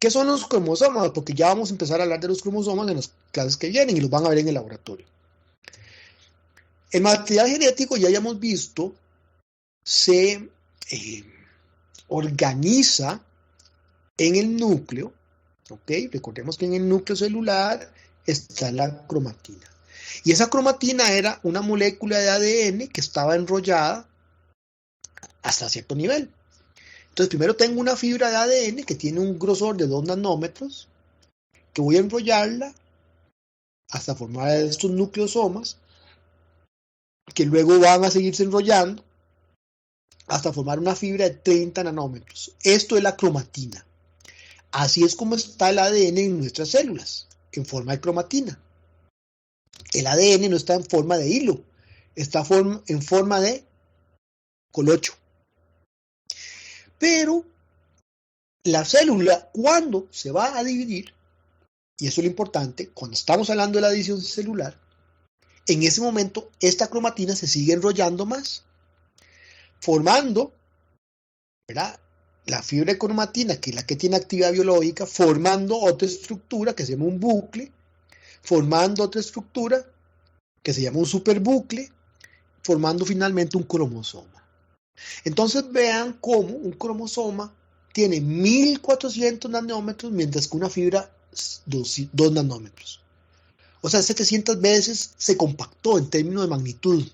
¿Qué son los cromosomas? Porque ya vamos a empezar a hablar de los cromosomas en las clases que vienen y los van a ver en el laboratorio. El material genético, ya hayamos visto, se organiza en el núcleo, ¿ok? Recordemos que en el núcleo celular está la cromatina. Y esa cromatina era una molécula de ADN que estaba enrollada hasta cierto nivel. Entonces, primero tengo una fibra de ADN que tiene un grosor de 2 nanómetros, que voy a enrollarla hasta formar estos nucleosomas, que luego van a seguirse enrollando hasta formar una fibra de 30 nanómetros. Esto es la cromatina. Así es como está el ADN en nuestras células, en forma de cromatina. El ADN no está en forma de hilo, está en forma de colocho. Pero la célula, cuando se va a dividir, y eso es lo importante, cuando estamos hablando de la división celular, en ese momento esta cromatina se sigue enrollando más, formando, ¿verdad?, la fibra de cromatina, que es la que tiene actividad biológica, formando otra estructura que se llama un bucle, formando otra estructura que se llama un superbucle, formando finalmente un cromosoma. Entonces vean cómo un cromosoma tiene 1400 nanómetros, mientras que una fibra 2 nanómetros. O sea, 700 veces se compactó en términos de magnitud.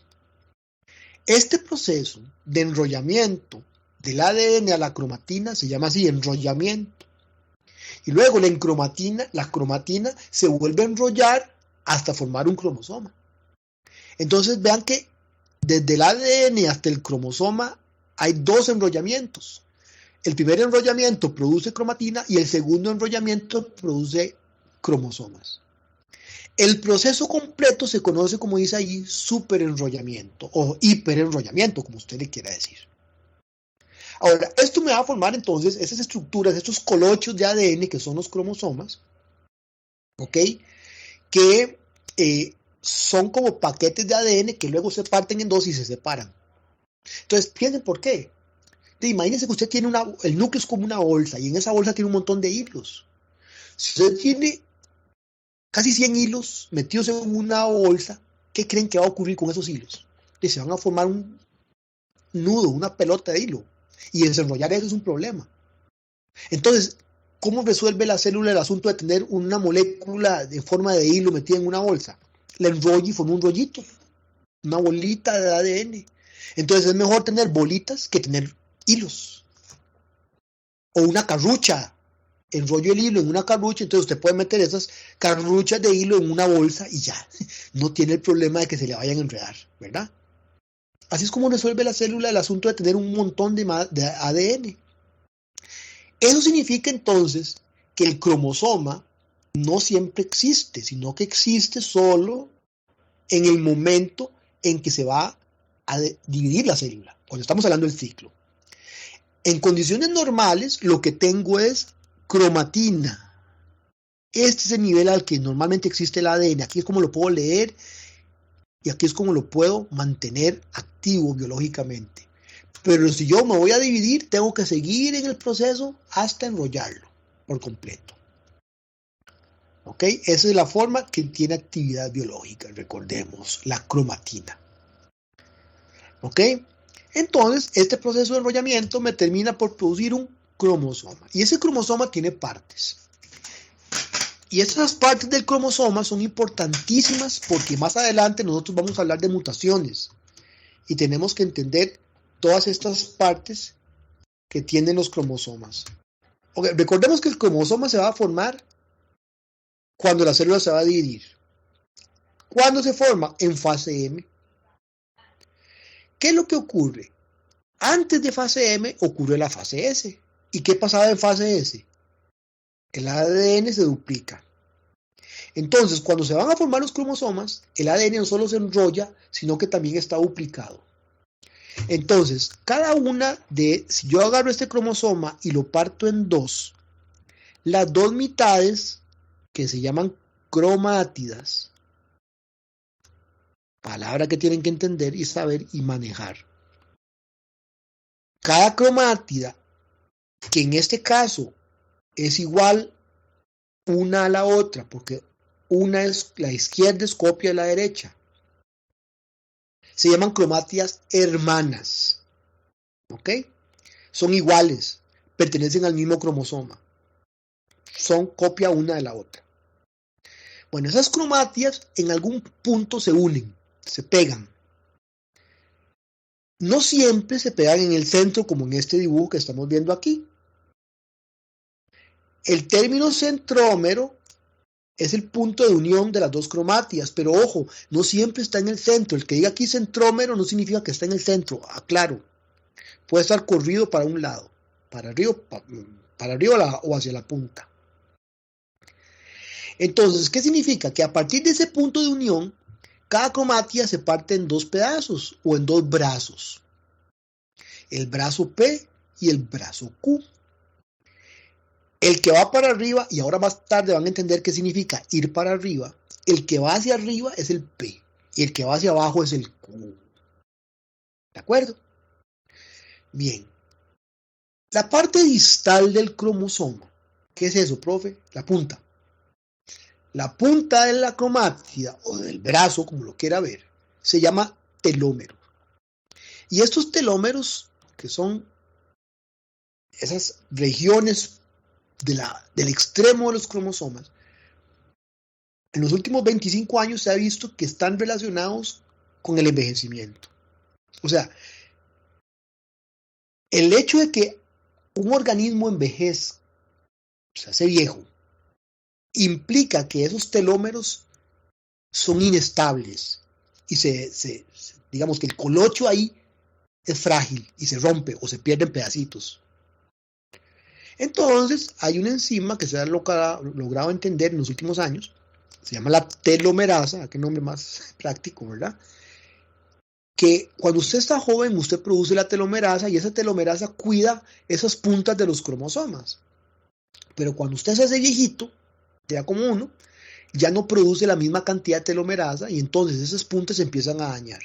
Este proceso de enrollamiento del ADN a la cromatina se llama así, enrollamiento. Y luego la cromatina se vuelve a enrollar hasta formar un cromosoma. Entonces vean que desde el ADN hasta el cromosoma hay 2 enrollamientos. El primer enrollamiento produce cromatina y el segundo enrollamiento produce cromosomas. El proceso completo se conoce, como dice ahí, superenrollamiento o hiperenrollamiento, como usted le quiera decir. Ahora, esto me va a formar entonces esas estructuras, estos colochos de ADN que son los cromosomas, ¿ok? Que son como paquetes de ADN que luego se parten en 2 y se separan. Entonces, piensen por qué. Imagínense que usted tiene el núcleo es como una bolsa y en esa bolsa tiene un montón de hilos. Si usted tiene casi 100 hilos metidos en una bolsa, ¿qué creen que va a ocurrir con esos hilos? Se van a formar un nudo, una pelota de hilo. Y desenrollar eso es un problema. Entonces, ¿cómo resuelve la célula el asunto de tener una molécula de forma de hilo metida en una bolsa? La enrolla y forma un rollito, una bolita de ADN. Entonces es mejor tener bolitas que tener hilos. O una carrucha. Enrollo el hilo en una carrucha, entonces usted puede meter esas carruchas de hilo en una bolsa y ya, no tiene el problema de que se le vayan a enredar, ¿verdad? Así es como resuelve la célula el asunto de tener un montón de ADN. Eso significa entonces que el cromosoma no siempre existe, sino que existe solo en el momento en que se va a dividir la célula, cuando estamos hablando del ciclo. En condiciones normales, lo que tengo es cromatina. Este es el nivel al que normalmente existe el ADN. Aquí es como lo puedo leer y aquí es como lo puedo mantener activo biológicamente. Pero si yo me voy a dividir, tengo que seguir en el proceso hasta enrollarlo por completo. ¿Ok? Esa es la forma que tiene actividad biológica, recordemos, la cromatina. ¿Ok? Entonces, este proceso de enrollamiento me termina por producir un cromosoma. Y ese cromosoma tiene partes. Y estas partes del cromosoma son importantísimas porque más adelante nosotros vamos a hablar de mutaciones. Y tenemos que entender todas estas partes que tienen los cromosomas. Okay, recordemos que el cromosoma se va a formar cuando la célula se va a dividir. ¿Cuándo se forma? En fase M. ¿Qué es lo que ocurre? Antes de fase M ocurre la fase S. ¿Y qué pasaba en fase S? El ADN se duplica. Entonces, cuando se van a formar los cromosomas, el ADN no solo se enrolla, sino que también está duplicado. Entonces, si yo agarro este cromosoma y lo parto en 2, las 2 mitades, que se llaman cromátidas, palabra que tienen que entender y saber y manejar. Cada cromátida, que en este caso es igual una a la otra, porque una es la izquierda es copia de la derecha. Se llaman cromátidas hermanas, ¿ok? Son iguales, pertenecen al mismo cromosoma, son copia una de la otra. Bueno, esas cromátidas en algún punto se unen, se pegan. No siempre se pegan en el centro como en este dibujo que estamos viendo aquí. El término centrómero es el punto de unión de las dos cromátidas, pero ojo, no siempre está en el centro. El que diga aquí centrómero no significa que está en el centro, aclaro. Puede estar corrido para un lado, para arriba o hacia la punta. Entonces, ¿qué significa? Que a partir de ese punto de unión, cada cromatida se parte en dos pedazos o en dos brazos. El brazo P y el brazo Q. El que va para arriba, y ahora más tarde van a entender qué significa ir para arriba, el que va hacia arriba es el P y el que va hacia abajo es el Q. ¿De acuerdo? Bien. La parte distal del cromosoma, ¿qué es eso, profe? La punta. La punta de la cromátida o del brazo, como lo quiera ver, se llama telómero. Y estos telómeros, que son esas regiones del extremo de los cromosomas, en los últimos 25 años se ha visto que están relacionados con el envejecimiento. O sea, el hecho de que un organismo envejezca, se hace viejo, implica que esos telómeros son inestables y digamos que el colocho ahí es frágil y se rompe o se pierde en pedacitos. Entonces, hay una enzima que se ha logrado entender en los últimos años, se llama la telomerasa, qué nombre más práctico, ¿verdad? Que cuando usted está joven, usted produce la telomerasa y esa telomerasa cuida esas puntas de los cromosomas. Pero cuando usted se hace viejito, ya como uno, ya no produce la misma cantidad de telomerasa y entonces esas puntas se empiezan a dañar.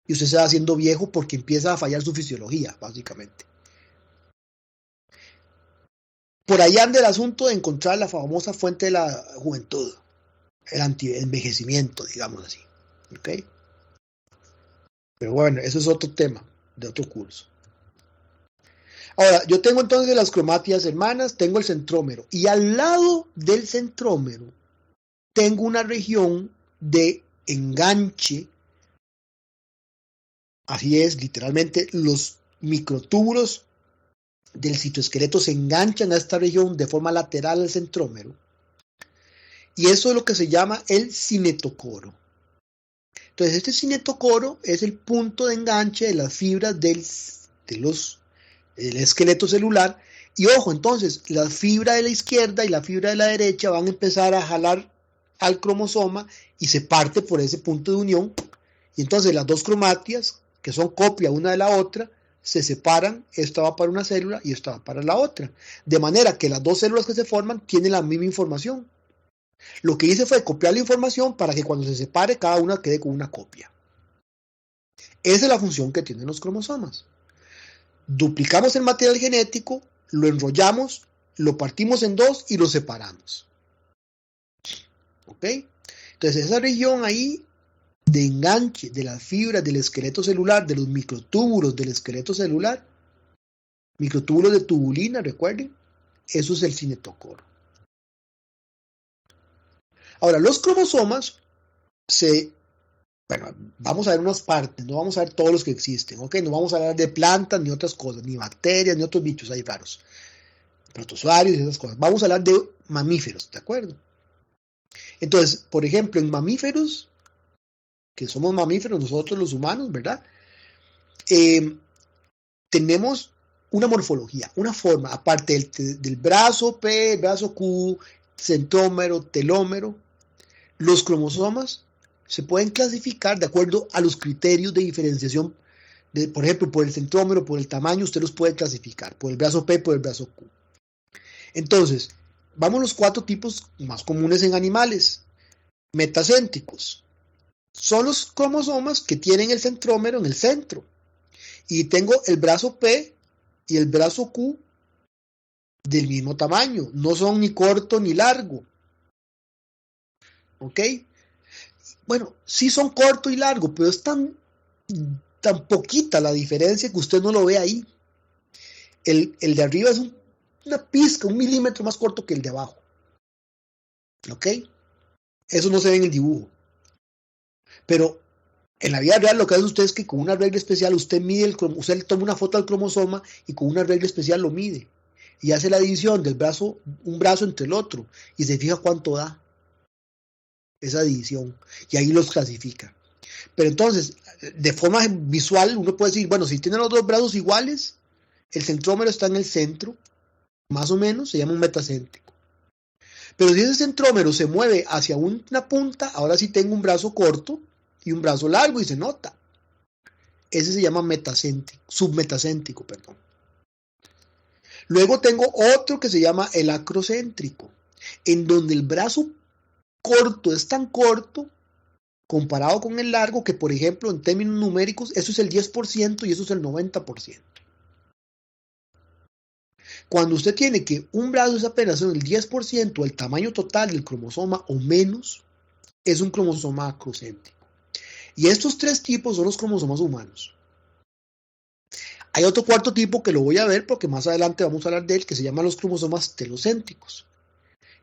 Y usted se va haciendo viejo porque empieza a fallar su fisiología, básicamente. Por ahí anda el asunto de encontrar la famosa fuente de la juventud, el anti-envejecimiento, digamos así. ¿Ok? Pero bueno, eso es otro tema de otro curso. Ahora, yo tengo entonces las cromátidas hermanas, tengo el centrómero y al lado del centrómero tengo una región de enganche. Así es, literalmente los microtúbulos del citoesqueleto se enganchan a esta región de forma lateral al centrómero. Y eso es lo que se llama el cinetocoro. Entonces, este cinetocoro es el punto de enganche de las fibras del esqueleto celular. Y ojo, entonces, la fibra de la izquierda y la fibra de la derecha van a empezar a jalar al cromosoma y se parte por ese punto de unión. Y entonces las dos cromátidas, que son copia una de la otra, se separan, esta va para una célula y esta va para la otra. De manera que las dos células que se forman tienen la misma información. Lo que hice fue copiar la información para que cuando se separe cada una quede con una copia. Esa es la función que tienen los cromosomas. Duplicamos el material genético, lo enrollamos, lo partimos en dos y lo separamos. ¿Ok? Entonces esa región ahí de enganche de las fibras del esqueleto celular, de los microtúbulos del esqueleto celular, microtúbulos de tubulina, recuerden, eso es el cinetocoro. Ahora, los cromosomas vamos a ver unas partes, no vamos a ver todos los que existen, ¿ok? No vamos a hablar de plantas ni otras cosas, ni bacterias, ni otros bichos ahí raros, protozoarios y esas cosas. Vamos a hablar de mamíferos, ¿de acuerdo? Entonces, por ejemplo, en mamíferos, que somos mamíferos nosotros los humanos, ¿verdad? Tenemos una morfología, una forma, aparte del brazo P, brazo Q, centrómero, telómero, los cromosomas se pueden clasificar de acuerdo a los criterios de diferenciación, por ejemplo, por el centrómero, por el tamaño, usted los puede clasificar, por el brazo P, por el brazo Q. Entonces, vamos a los 4 tipos más comunes en animales. Metacéntricos. Son los cromosomas que tienen el centrómero en el centro. Y tengo el brazo P y el brazo Q del mismo tamaño, no son ni corto ni largo. ¿Ok? Bueno, sí son corto y largo, pero es tan poquita la diferencia que usted no lo ve ahí. El de arriba es una pizca, 1 milímetro más corto que el de abajo. ¿Ok? Eso no se ve en el dibujo. Pero en la vida real lo que hace usted es que con una regla especial usted usted toma una foto del cromosoma y con una regla especial lo mide. Y hace la división del brazo, un brazo entre el otro. Y se fija cuánto da esa división. Y ahí los clasifica. Pero entonces, de forma visual, uno puede decir, bueno, si tienen los dos brazos iguales, el centrómero está en el centro, más o menos, se llama un metacéntrico. Pero si ese centrómero se mueve hacia una punta, ahora sí tengo un brazo corto y un brazo largo y se nota. Ese se llama submetacéntrico, perdón. Luego tengo otro que se llama el acrocéntrico, en donde el brazo corto es tan corto comparado con el largo que, por ejemplo, en términos numéricos, eso es el 10% y eso es el 90%. Cuando usted tiene que un brazo es apenas el 10% del tamaño total del cromosoma o menos, es un cromosoma acrocéntrico. Y estos tres tipos son los cromosomas humanos. Hay otro cuarto tipo que lo voy a ver porque más adelante vamos a hablar de él, que se llaman los cromosomas telocéntricos,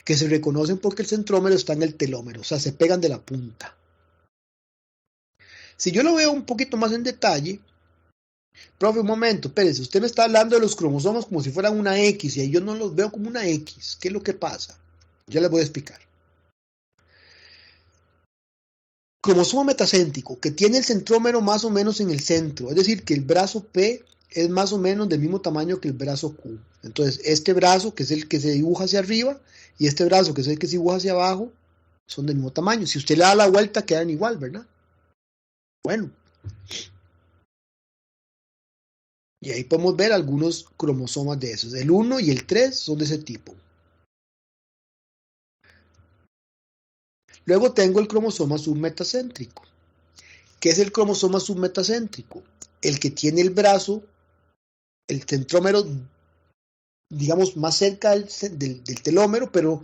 que se reconocen porque el centrómero está en el telómero, o sea, se pegan de la punta. Si yo lo veo un poquito más en detalle, profe, un momento, espérese, usted me está hablando de los cromosomas como si fueran una X y ahí yo no los veo como una X. ¿Qué es lo que pasa? Ya les voy a explicar. Cromosoma metacéntrico, que tiene el centrómero más o menos en el centro, es decir, que el brazo P es más o menos del mismo tamaño que el brazo Q. Entonces, este brazo, que es el que se dibuja hacia arriba, y este brazo, que es el que se dibuja hacia abajo, son del mismo tamaño. Si usted le da la vuelta, quedan igual, ¿verdad? Bueno. Y ahí podemos ver algunos cromosomas de esos. El 1 y el 3 son de ese tipo. Luego tengo el cromosoma submetacéntrico. ¿Qué es el cromosoma submetacéntrico? El que tiene el brazo, el centrómero, digamos, más cerca del telómero, pero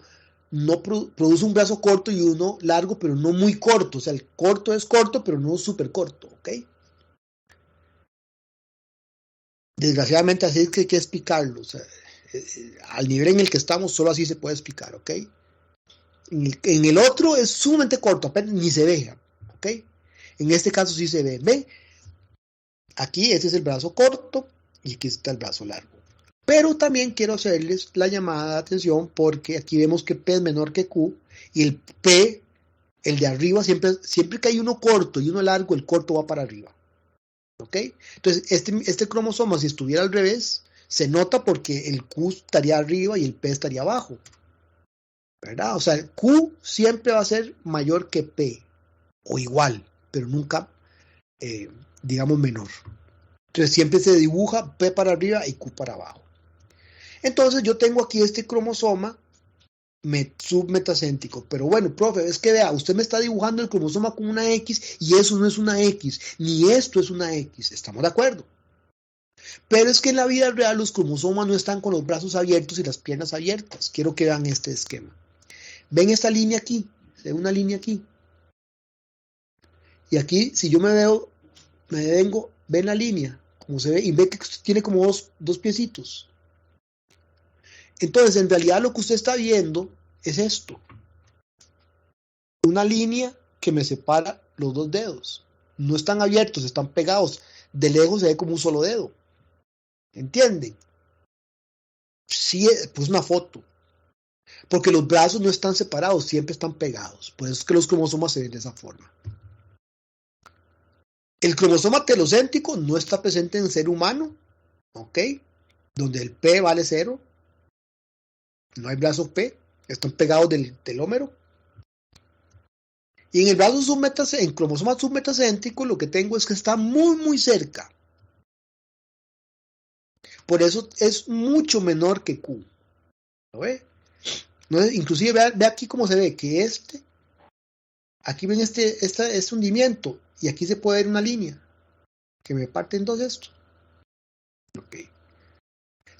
no produce un brazo corto y uno largo, pero no muy corto. O sea, el corto es corto, pero no súper corto, ¿ok? Desgraciadamente así es que hay que explicarlo. O sea, al nivel en el que estamos, solo así se puede explicar, ¿ok? En el otro es sumamente corto, apenas ni se ve, ¿ok? En este caso sí se ve. ¿Ve? Aquí este es el brazo corto y aquí está el brazo largo. Pero también quiero hacerles la llamada de atención porque aquí vemos que P es menor que Q y el P, el de arriba, siempre que hay uno corto y uno largo, el corto va para arriba. ¿Ok? Entonces, este cromosoma, si estuviera al revés, se nota porque el Q estaría arriba y el P estaría abajo. ¿Verdad? O sea, el Q siempre va a ser mayor que P o igual, pero nunca, digamos, menor. Entonces, siempre se dibuja P para arriba y Q para abajo. Entonces yo tengo aquí este cromosoma submetacéntrico. Pero bueno, profe, es que vea, usted me está dibujando el cromosoma con una X y eso no es una X, ni esto es una X. ¿Estamos de acuerdo? Pero es que en la vida real los cromosomas no están con los brazos abiertos y las piernas abiertas. Quiero que vean este esquema. ¿Ven esta línea aquí? ¿Ven una línea aquí? Y aquí, si yo me vengo, ven la línea, como se ve, y ve que tiene como dos piecitos. Entonces, en realidad lo que usted está viendo es esto. Una línea que me separa los dos dedos. No están abiertos, están pegados. De lejos se ve como un solo dedo. ¿Entienden? Sí, pues una foto. Porque los brazos no están separados, siempre están pegados. Por eso es que los cromosomas se ven de esa forma. El cromosoma telocéntrico no está presente en el ser humano, ¿ok? Donde el P vale 0. No hay brazo P, están pegados del telómero. Y en el brazo en cromosoma submetacéntrico lo que tengo es que está muy, muy cerca. Por eso es mucho menor que Q. ¿Lo ve? No, inclusive ve aquí cómo se ve que aquí ven este hundimiento y aquí se puede ver una línea que me parte en dos esto. Ok.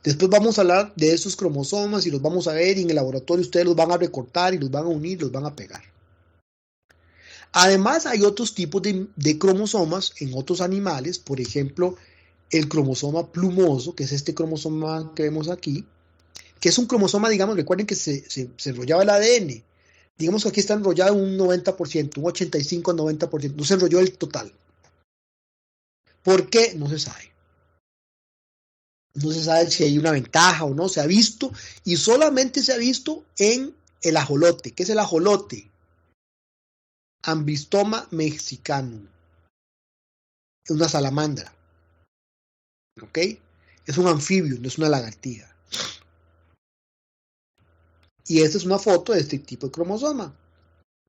Después vamos a hablar de esos cromosomas y los vamos a ver y en el laboratorio ustedes los van a recortar y los van a unir, los van a pegar. Además hay otros tipos de cromosomas en otros animales, por ejemplo el cromosoma plumoso, que es este cromosoma que vemos aquí, que es un cromosoma, digamos, recuerden que se enrollaba el ADN, digamos que aquí está enrollado un 90%, un 85-90%, no se enrolló el total. ¿Por qué? No se sabe. No se sabe si hay una ventaja o no, se ha visto y solamente se ha visto en el ajolote. ¿Qué es el ajolote? Ambistoma mexicanum. Es una salamandra. ¿Ok? Es un anfibio, no es una lagartija. Y esta es una foto de este tipo de cromosoma.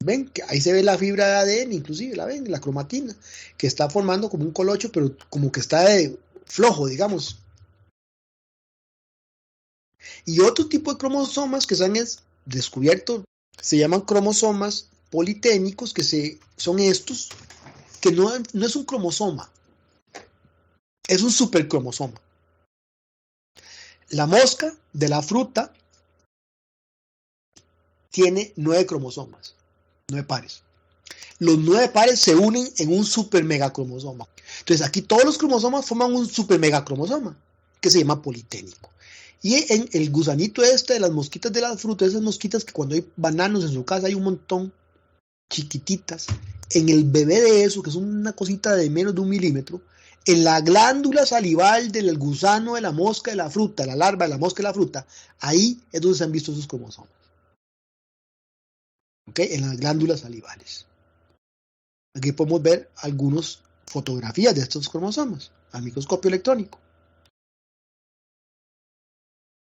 ¿Ven? Que ahí se ve la fibra de ADN, inclusive, la ven, la cromatina, que está formando como un colocho, pero como que está flojo, digamos. Y otro tipo de cromosomas que se han descubierto se llaman cromosomas politénicos, que son estos, que no es un cromosoma, es un supercromosoma. La mosca de la fruta tiene 9 cromosomas, 9 pares. Los 9 pares se unen en un super megacromosoma. Entonces aquí todos los cromosomas forman un super megacromosoma que se llama politénico. Y en el gusanito este de las mosquitas de las frutas, esas mosquitas que cuando hay bananos en su casa hay un montón, chiquititas, en el bebé de eso, que es una cosita de menos de 1 milímetro, en la glándula salival del gusano de la mosca de la fruta, la larva de la mosca de la fruta, ahí es donde se han visto esos cromosomas. ¿Ok? En las glándulas salivales. Aquí podemos ver algunas fotografías de estos cromosomas al microscopio electrónico.